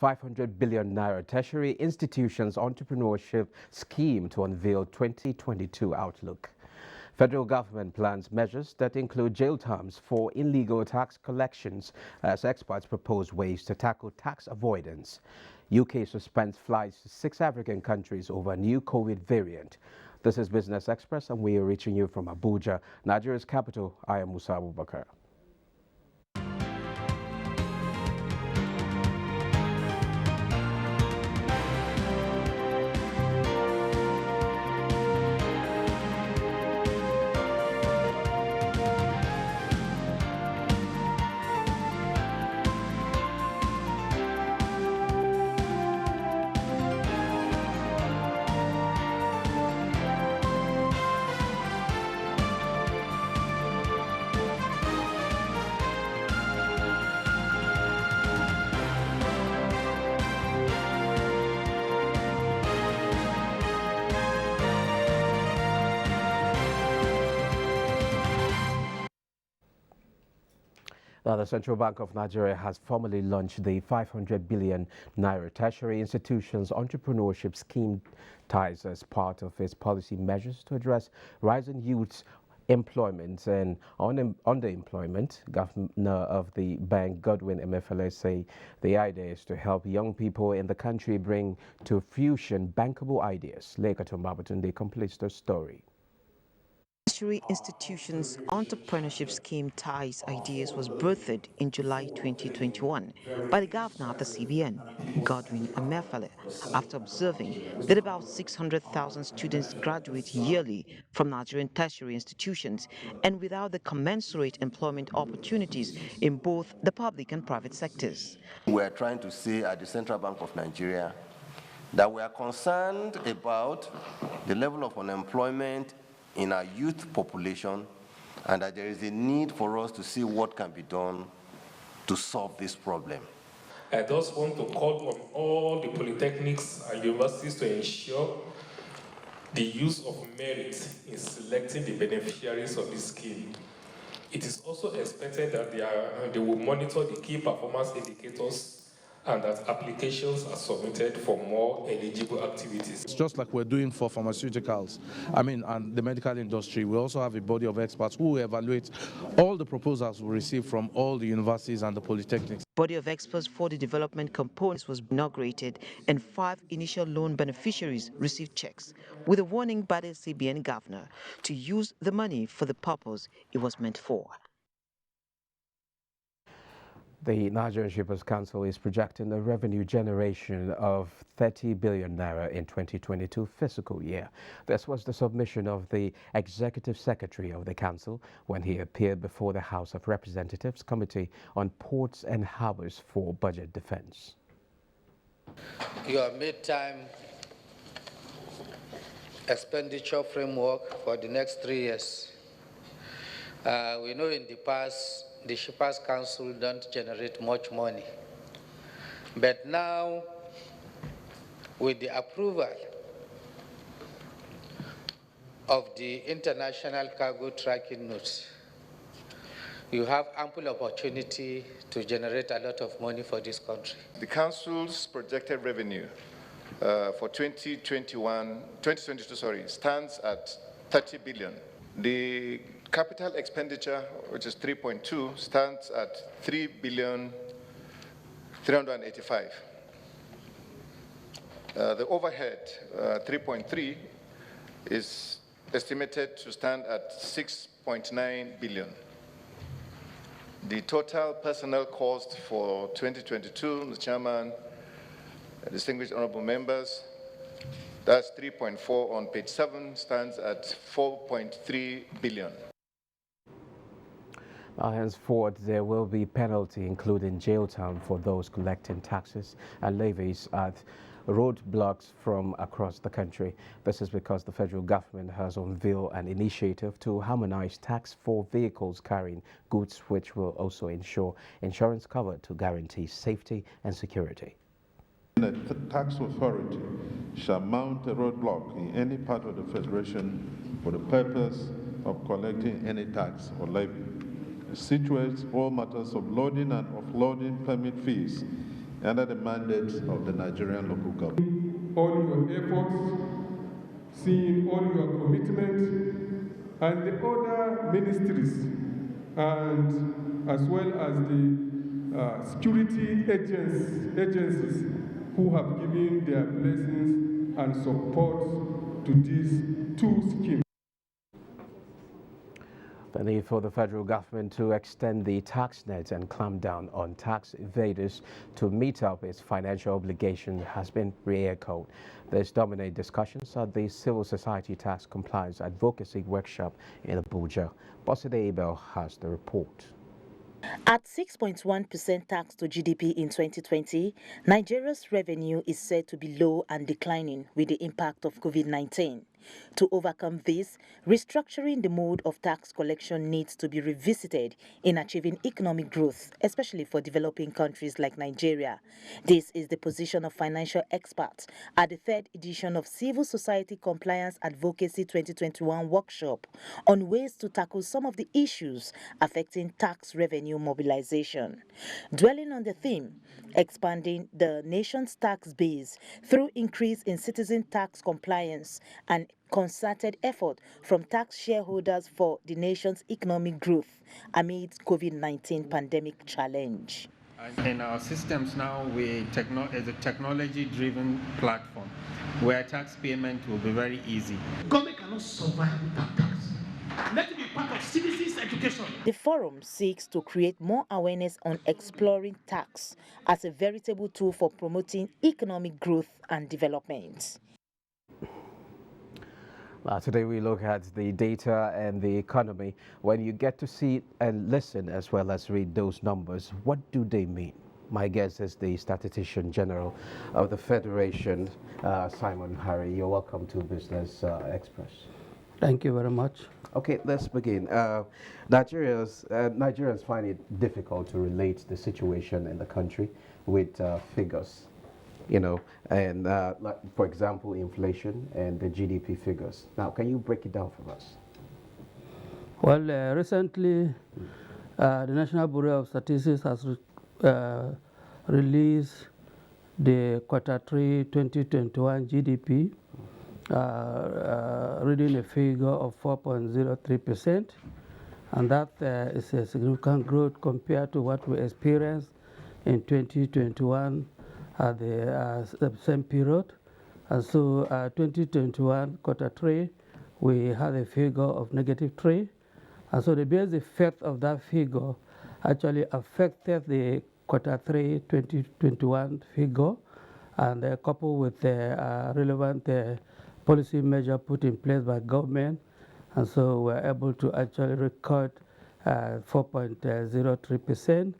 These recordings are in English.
500 billion naira tertiary institutions entrepreneurship scheme to unveil 2022 outlook. Federal government plans measures that include jail terms for illegal tax collections as experts propose ways to tackle tax avoidance. UK suspends flights to 6 African countries over new COVID variant. This is Business Express and we are reaching you from Abuja, Nigeria's capital. I am Musa Abubakar. Now, the Central Bank of Nigeria has formally launched the 500 billion naira tertiary institutions entrepreneurship scheme ties as part of its policy measures to address rising youth employment and underemployment. Governor of the bank, Godwin Emefiele, say the idea is to help young people in the country bring to fruition bankable ideas. Lekato Mabatunde completes the story. Tertiary Institutions Entrepreneurship Scheme Ties Ideas was birthed in July 2021 by the governor of the CBN, Godwin Emefiele, after observing that about 600,000 students graduate yearly from Nigerian tertiary institutions and without the commensurate employment opportunities in both the public and private sectors. We are trying to say at the Central Bank of Nigeria that we are concerned about the level of unemployment in our youth population, and that there is a need for us to see what can be done to solve this problem. I just want to call on all the polytechnics and universities to ensure the use of merit in selecting the beneficiaries of this scheme. It is also expected that they will monitor the key performance indicators and that applications are submitted for more eligible activities. It's just like we're doing for pharmaceuticals, and the medical industry. We also have a body of experts who evaluate all the proposals we receive from all the universities and the polytechnics. Body of experts for the development components was inaugurated and 5 initial loan beneficiaries received checks with a warning by the CBN governor to use the money for the purpose it was meant for. The Nigerian Shippers Council is projecting a revenue generation of 30 billion naira in 2022 fiscal year. This was the submission of the Executive Secretary of the Council when he appeared before the House of Representatives Committee on Ports and Harbors for Budget Defense. Your mid-time expenditure framework for the next 3 years. We know in the past the Shippers Council don't generate much money. But now, with the approval of the International Cargo Tracking Notes, you have ample opportunity to generate a lot of money for this country. The Council's projected revenue for 2022 stands at 30 billion. The capital expenditure, which is 3.2, stands at 3,385,000,000. The overhead, 3.3, is estimated to stand at 6.9 billion. The total personnel cost for 2022, Mr. Chairman, distinguished honorable members, that's 3.4 on page 7, stands at 4.3 billion. Henceforth, there will be penalty, including jail time, for those collecting taxes and levies at roadblocks from across the country. This is because the federal government has unveiled an initiative to harmonize tax for vehicles carrying goods, which will also ensure insurance cover to guarantee safety and security. The tax authority shall mount a roadblock in any part of the Federation for the purpose of collecting any tax or levy. It situates all matters of loading and offloading permit fees under the mandate of the Nigerian local government. All your efforts, seeing all your commitment, and the other ministries, and as well as the security agencies who have given their blessings and support to these two schemes. The need for the federal government to extend the tax net and clamp down on tax evaders to meet up its financial obligation has been re-echoed. There's dominate discussions at the Civil Society Tax Compliance Advocacy Workshop in Abuja. Boside Abel has the report. At 6.1% tax to GDP in 2020, Nigeria's revenue is said to be low and declining with the impact of COVID-19. To overcome this, restructuring the mode of tax collection needs to be revisited in achieving economic growth, especially for developing countries like Nigeria. This is the position of financial experts at the third edition of Civil Society Compliance Advocacy 2021 workshop on ways to tackle some of the issues affecting tax revenue mobilization. Dwelling on the theme, expanding the nation's tax base through increase in citizen tax compliance and concerted effort from tax shareholders for the nation's economic growth amid COVID-19 pandemic challenge. In our systems now, it's a technology-driven platform where tax payment will be very easy. Government cannot survive without tax. Let it be part of citizens' education. The forum seeks to create more awareness on exploring tax as a veritable tool for promoting economic growth and development. Today we look at the data and the economy. When you get to see and listen as well as read those numbers, what do they mean? My guest is the Statistician General of the Federation, Simon Harry. You're welcome to Business Express. Thank you very much. Okay, let's begin. Nigerians find it difficult to relate the situation in the country with figures. And like, for example, inflation and the GDP figures. Now, can you break it down for us? Well, recently, the National Bureau of Statistics has released the Q3 2021 GDP, reading a figure of 4.03%, and that is a significant growth compared to what we experienced in 2021. At the same period. And so 2021 Q3, we had a figure of -3. And so the base effect of that figure actually affected the Q3 2021 figure, and coupled with the relevant policy measure put in place by government. And so we're able to actually record 4.03%.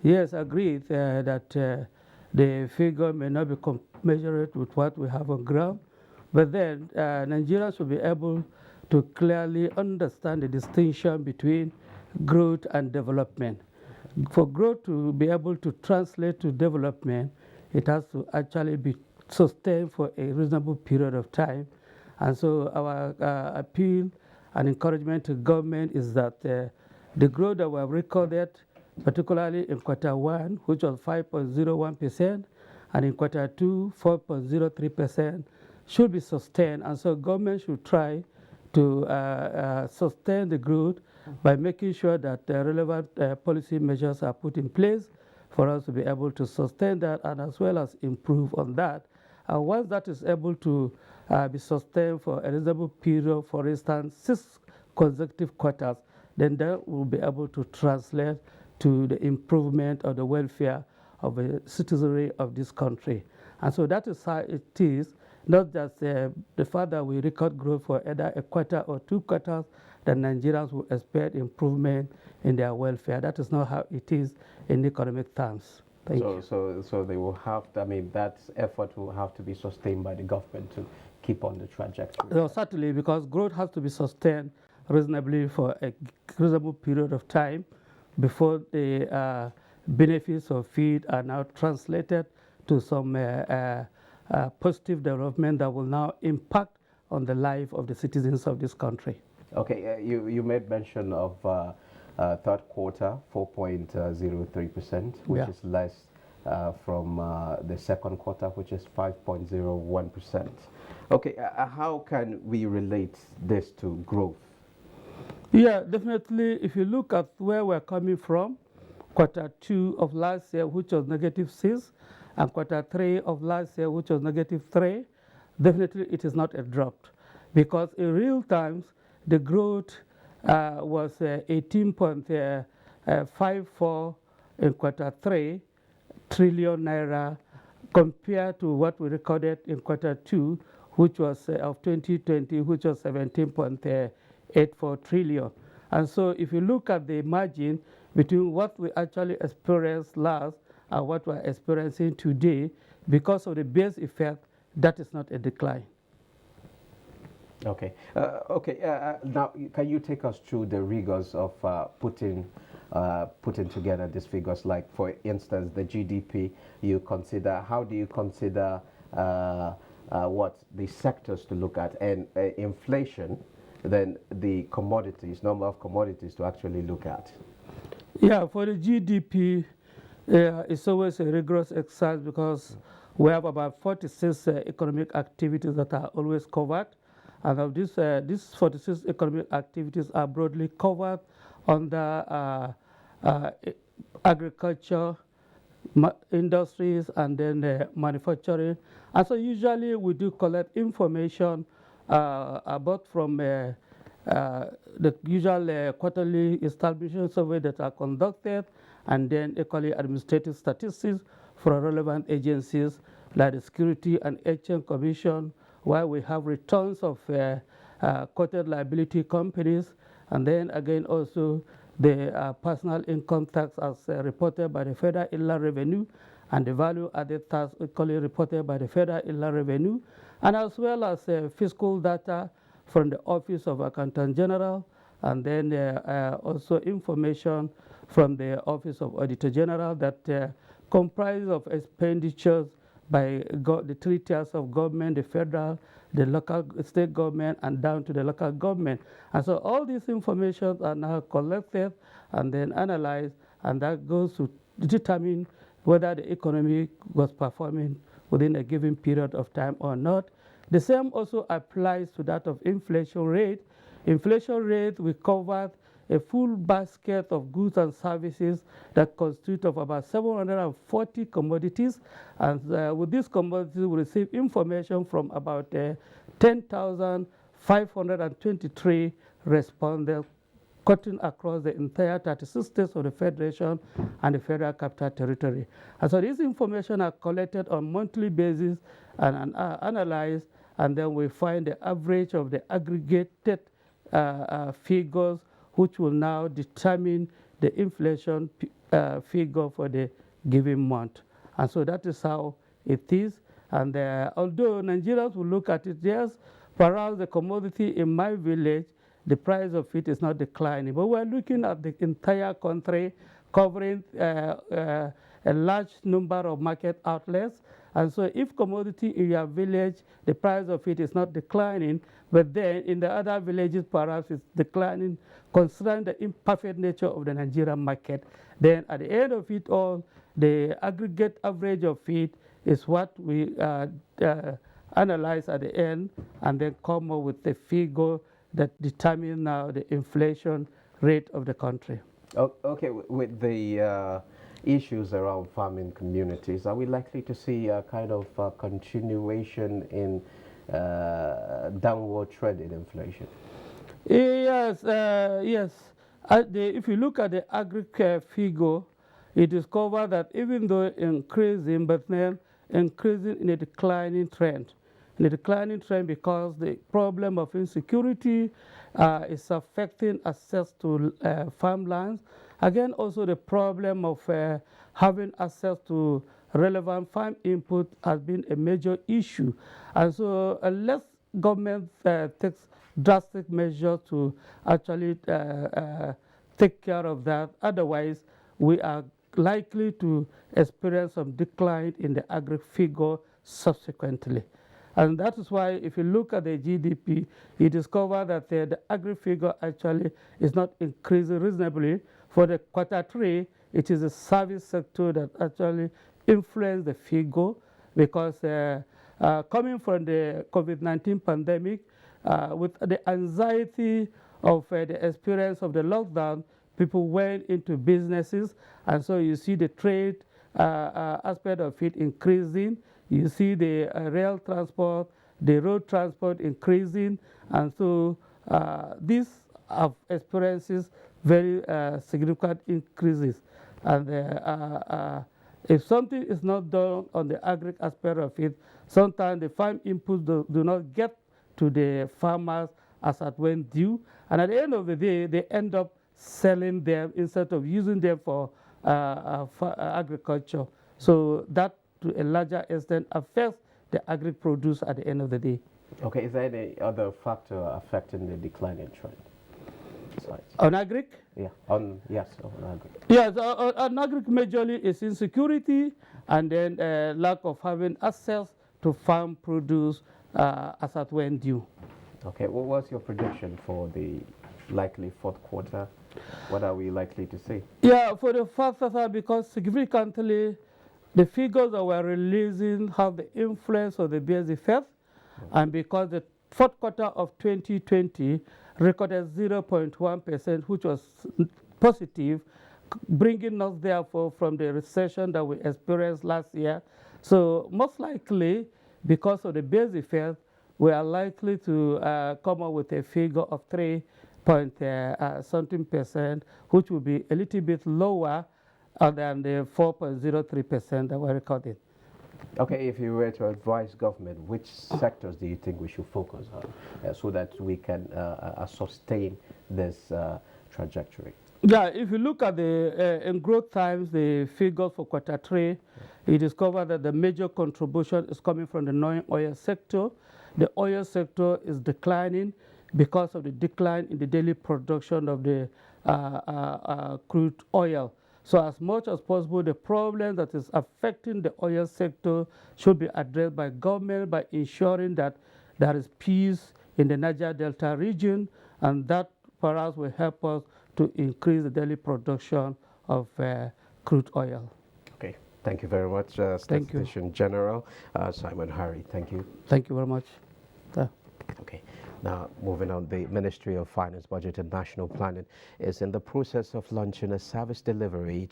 Yes, agreed that the figure may not be commensurate with what we have on ground, but then Nigerians should be able to clearly understand the distinction between growth and development. For growth to be able to translate to development, it has to actually be sustained for a reasonable period of time. And so our appeal and encouragement to government is that the growth that we have recorded, particularly in Q1, which was 5.01%, and in Q2, 4.03%, should be sustained. And so government should try to sustain the growth by making sure that the relevant policy measures are put in place for us to be able to sustain that and as well as improve on that. And once that is able to be sustained for a reasonable period, for instance, 6 consecutive quarters, then that will be able to translate to the improvement of the welfare of the citizenry of this country. And so that is how it is, not just the fact that we record growth for either a quarter or 2 quarters, that Nigerians will expect improvement in their welfare. That is not how it is in economic terms. Thank you. So they will have to, that effort will have to be sustained by the government to keep on the trajectory. No, certainly, because growth has to be sustained reasonably for a reasonable period of time before the benefits of it are now translated to some positive development that will now impact on the life of the citizens of this country. Okay, you made mention of third quarter, 4.03%, which is less from the second quarter, which is 5.01%. Okay, how can we relate this to growth? Yeah, definitely. If you look at where we're coming from, quarter 2 of last year, which was -6, and quarter 3 of last year, which was -3, definitely it is not a drop. Because in real times, the growth was 18.54 in quarter 3 trillion naira compared to what we recorded in quarter 2, which was of 2020, which was 17.84 trillion. And so if you look at the margin between what we actually experienced last and what we're experiencing today, because of the base effect, that is not a decline. Okay. Now, can you take us through the rigors of putting together these figures? Like, for instance, the GDP. How do you consider what the sectors to look at, and inflation, then the commodities, number of commodities to actually look at? Yeah, for the GDP, it's always a rigorous exercise because we have about 46 economic activities that are always covered. And of these 46 economic activities are broadly covered under agriculture, industries, and then manufacturing. And so usually we do collect information about from the usual quarterly establishment survey that are conducted, and then equally administrative statistics for relevant agencies like the Security and Exchange Commission, where we have returns of quoted liability companies, and then again also the personal income tax as reported by the Federal Inland Revenue, and the value added tax equally reported by the Federal Inland Revenue, and as well as fiscal data from the Office of Accountant General, and then also information from the Office of Auditor General that comprises of expenditures by the 3 tiers of government, the federal, the local state government, and down to the local government. And so all these information are now collected and then analyzed, and that goes to determine whether the economy was performing within a given period of time or not. The same also applies to that of inflation rate. Inflation rate, we covered a full basket of goods and services that constitute of about 740 commodities. And with these commodities, we receive information from about 10,523 respondents cutting across the entire 36 states of the Federation and the Federal Capital Territory. And so these information are collected on a monthly basis and analyzed, and then we find the average of the aggregated figures, which will now determine the inflation figure for the given month. And so that is how it is. And although Nigerians will look at it, yes, perhaps the commodity in my village, the price of it is not declining. But we're looking at the entire country, covering a large number of market outlets. And so if commodity in your village, the price of it is not declining, but then in the other villages perhaps it's declining, considering the imperfect nature of the Nigerian market, then at the end of it all, the aggregate average of it is what we analyze at the end, and then come up with a figure that determines now the inflation rate of the country. Okay, with the issues around farming communities, are we likely to see a kind of continuation in downward trend in inflation? Yes, yes. If you look at the aggregate figure, it is covered that even though increasing, but then increasing in a declining trend. In a declining trend because the problem of insecurity is affecting access to farmlands. Again, also the problem of having access to relevant farm input has been a major issue. And so unless government takes drastic measures to actually take care of that, otherwise we are likely to experience some decline in the aggregate figure subsequently. And that is why if you look at the GDP, you discover that the aggregate figure actually is not increasing reasonably. For the quarter 3, it is the service sector that actually influence the figure because coming from the COVID-19 pandemic, with the anxiety of the experience of the lockdown, people went into businesses, and so you see the trade aspect of it increasing. You see the rail transport, the road transport increasing, and so these have experiences very significant increases. And if something is not done on the agri aspect of it, sometimes the farm inputs do not get to the farmers as at when due. And at the end of the day, they end up selling them instead of using them for agriculture. So that, to a larger extent, affects the agri produce at the end of the day. Okay, is there any other factor affecting the decline in trade? Besides? On agri? Yeah, on agri. Yes, on agri majorly is insecurity and then lack of having access to farm produce as at when due. Okay, well, what's your prediction for the likely fourth quarter? What are we likely to see? Yeah, for the first quarter, because significantly the figures that we're releasing have the influence of the base effect, and because the fourth quarter of 2020 recorded 0.1%, which was positive, bringing us therefore from the recession that we experienced last year. So most likely, because of the base effect, we are likely to come up with a figure of 3.something%, which will be a little bit lower than the 4.03% that we're recording. Okay, if you were to advise government, which sectors do you think we should focus on so that we can sustain this trajectory? Yeah, if you look at the in growth times, the figures for quarter 3, you discover that the major contribution is coming from the non-oil sector. The oil sector is declining because of the decline in the daily production of the crude oil. So as much as possible, the problem that is affecting the oil sector should be addressed by government by ensuring that there is peace in the Niger Delta region, and that perhaps will help us to increase the daily production of crude oil. Okay, thank you very much, Statistician General Simon Harry. Thank you. Thank you very much. Okay, now moving on, the Ministry of Finance, Budget and National Planning is in the process of launching a service delivery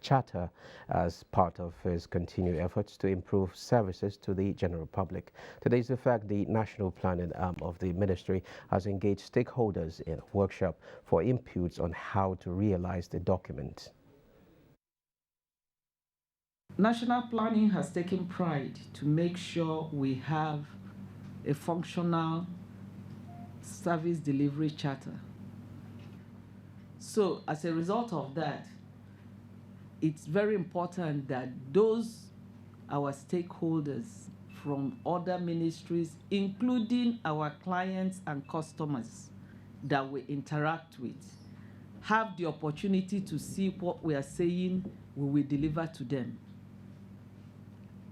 charter as part of its continued efforts to improve services to the general public. Today's effect, the National Planning arm of the Ministry has engaged stakeholders in a workshop for inputs on how to realize the document. National Planning has taken pride to make sure we have a functional service delivery charter. So as a result of that, it's very important that our stakeholders from other ministries, including our clients and customers that we interact with, have the opportunity to see what we are saying we will deliver to them.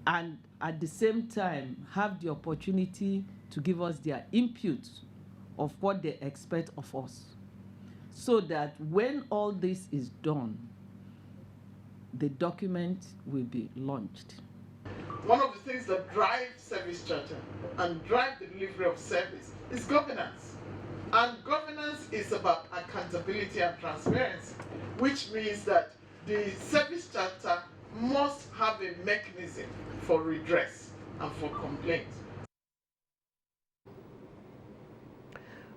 And at the same time, have the opportunity to give us their input of what they expect of us, so that when all this is done, the document will be launched. One of the things that drive service charter and drive the delivery of service is governance. And governance is about accountability and transparency, which means that the service charter must have a mechanism for redress and for complaints.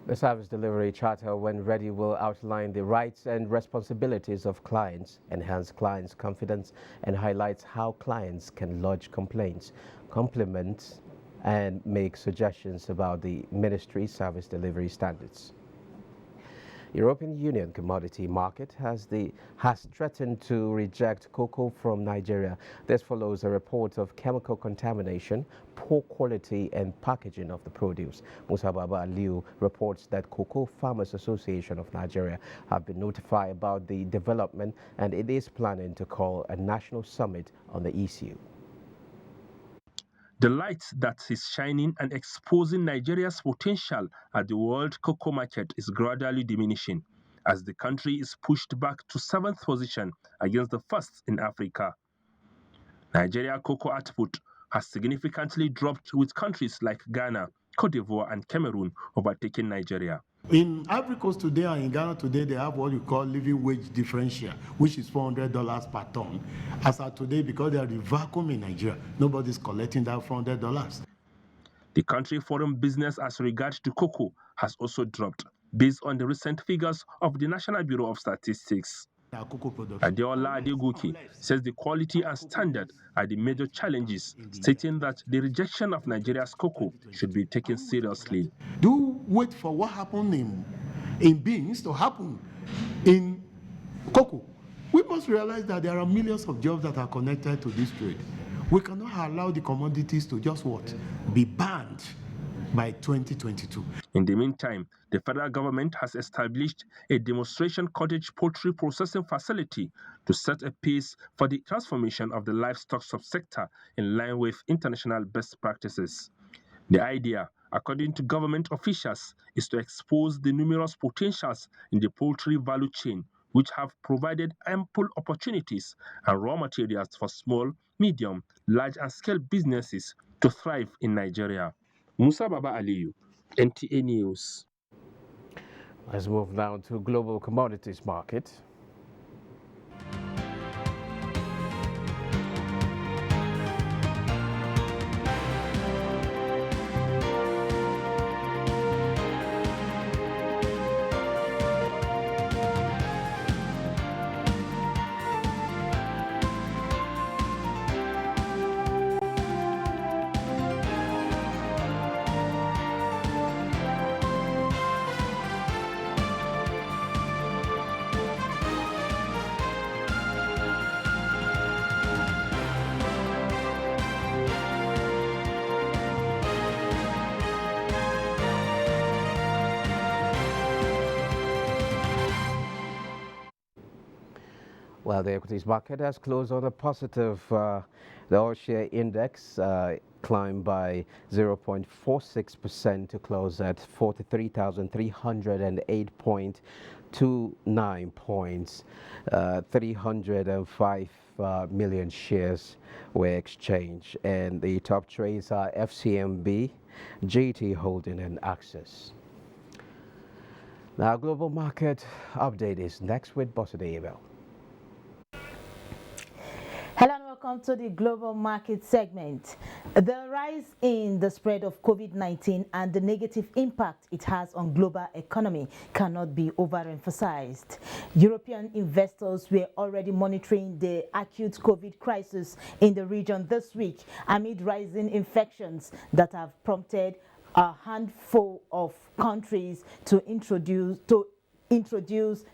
The Service Delivery Charter, when ready, will outline the rights and responsibilities of clients, enhance clients' confidence, and highlights how clients can lodge complaints, complement, and make suggestions about the Ministry's service delivery standards. European Union commodity market has threatened to reject cocoa from Nigeria. This follows a report of chemical contamination, poor quality and packaging of the produce. Musa Baba Aliu reports that Cocoa Farmers Association of Nigeria have been notified about the development, and it is planning to call a national summit on the issue. The light that is shining and exposing Nigeria's potential at the world cocoa market is gradually diminishing as the country is pushed back to 7th position against the first in Africa. Nigeria cocoa output has significantly dropped, with countries like Ghana, Cote d'Ivoire and Cameroon overtaking Nigeria. In Ivory Coast today and in Ghana today, they have what you call living wage differential, which is $400 per ton. As of today, because there is a vacuum in Nigeria, nobody's collecting that $400. The country foreign business as regards to cocoa has also dropped, based on the recent figures of the National Bureau of Statistics. Adeola Adegoke says the quality and standard are the major challenges, stating that the rejection of Nigeria's cocoa should be taken seriously. Do wait for what happened in beans to happen in cocoa. We must realize that there are millions of jobs that are connected to this trade. We cannot allow the commodities to just what? Be banned by 2022. In the meantime, the federal government has established a demonstration cottage poultry processing facility to set a pace for the transformation of the livestock subsector in line with international best practices. The idea, according to government officials, is to expose the numerous potentials in the poultry value chain, which have provided ample opportunities and raw materials for small, medium, large and scale businesses to thrive in Nigeria. Musa Baba Aliyu, NTA News. Let's move now to global commodities market. Well, the equities market has closed on a positive. The all-share index climbed by 0.46% to close at 43,308.29 points. 305 million shares were exchanged, and the top trades are FCMB, GT Holding, and Access. Now, global market update is next with Boside Abel. Hello and welcome to the global market segment. The rise in the spread of COVID-19 and the negative impact it has on global economy cannot be overemphasized. European investors were already monitoring the acute COVID crisis in the region this week amid rising infections that have prompted a handful of countries to introduce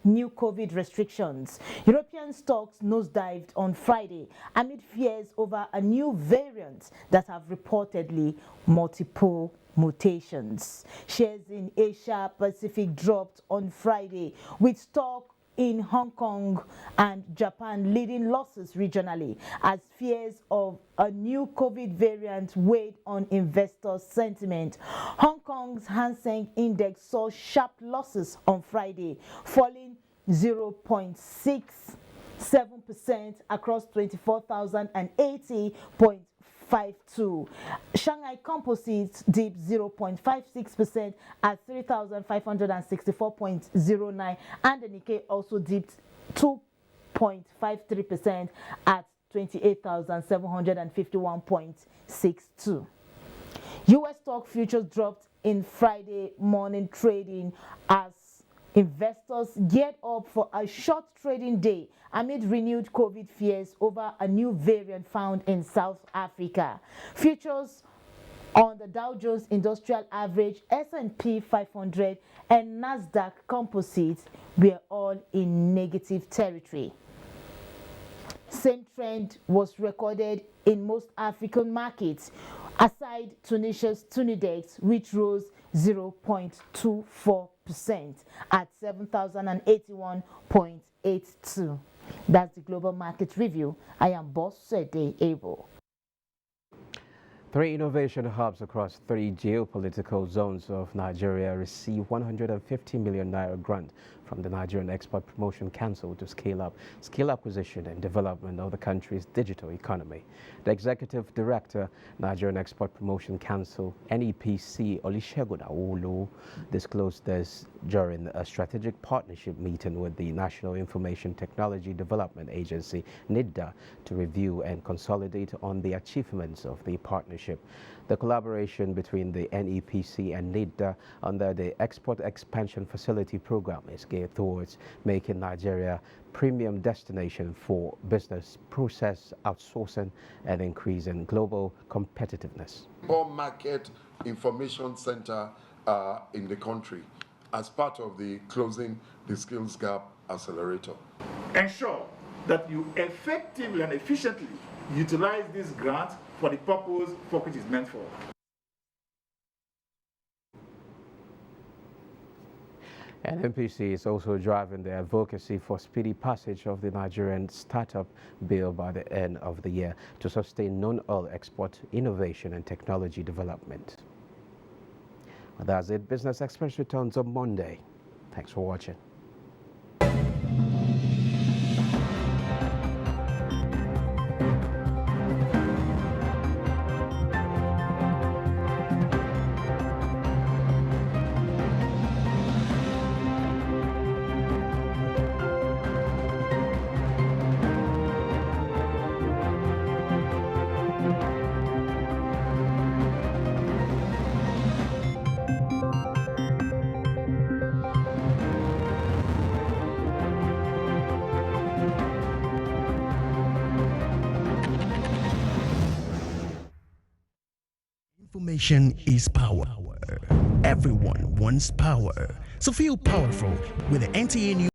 new COVID restrictions. European stocks nosedived on Friday amid fears over a new variant that have reportedly multiple mutations. Shares in Asia Pacific dropped on Friday, with stock in Hong Kong and Japan leading losses regionally as fears of a new COVID variant weighed on investor sentiment. Hong Kong's Hang Seng Index saw sharp losses on Friday, falling 0.67% across 24,080.52. Shanghai Composite dipped 0.56% at 3,564.09, and the Nikkei also dipped 2.53% at 28,751.62. U.S. stock futures dropped in Friday morning trading as investors geared up for a short trading day amid renewed COVID fears over a new variant found in South Africa. Futures on the Dow Jones Industrial Average, S&P 500 and Nasdaq Composite were all in negative territory. Same trend was recorded in most African markets, aside Tunisia's Tunidex, which rose 0.24% at 7,081.82. That's the global market review. I am Bosede Abel. 3 innovation hubs across 3 geopolitical zones of Nigeria receive 150 million naira grant from the Nigerian Export Promotion Council to scale up skill acquisition and development of the country's digital economy. The Executive Director, Nigerian Export Promotion Council, NEPC, Olusegun Awolo, disclosed this during a strategic partnership meeting with the National Information Technology Development Agency, NIDDA, to review and consolidate on the achievements of the partnership. The collaboration between the NEPC and NIDDA under the Export Expansion Facility Program is geared towards making Nigeria premium destination for business process outsourcing and increasing global competitiveness. More market information center in the country as part of the Closing the Skills Gap Accelerator. Ensure that you effectively and efficiently utilize this grant for the purpose for which it's meant for. And NPC is also driving the advocacy for speedy passage of the Nigerian startup bill by the end of the year to sustain non-oil export, innovation and technology development. Well, that's it. Business Express returns on Monday. Thanks for watching. Information is power. Everyone wants power. So feel powerful with the NTA News.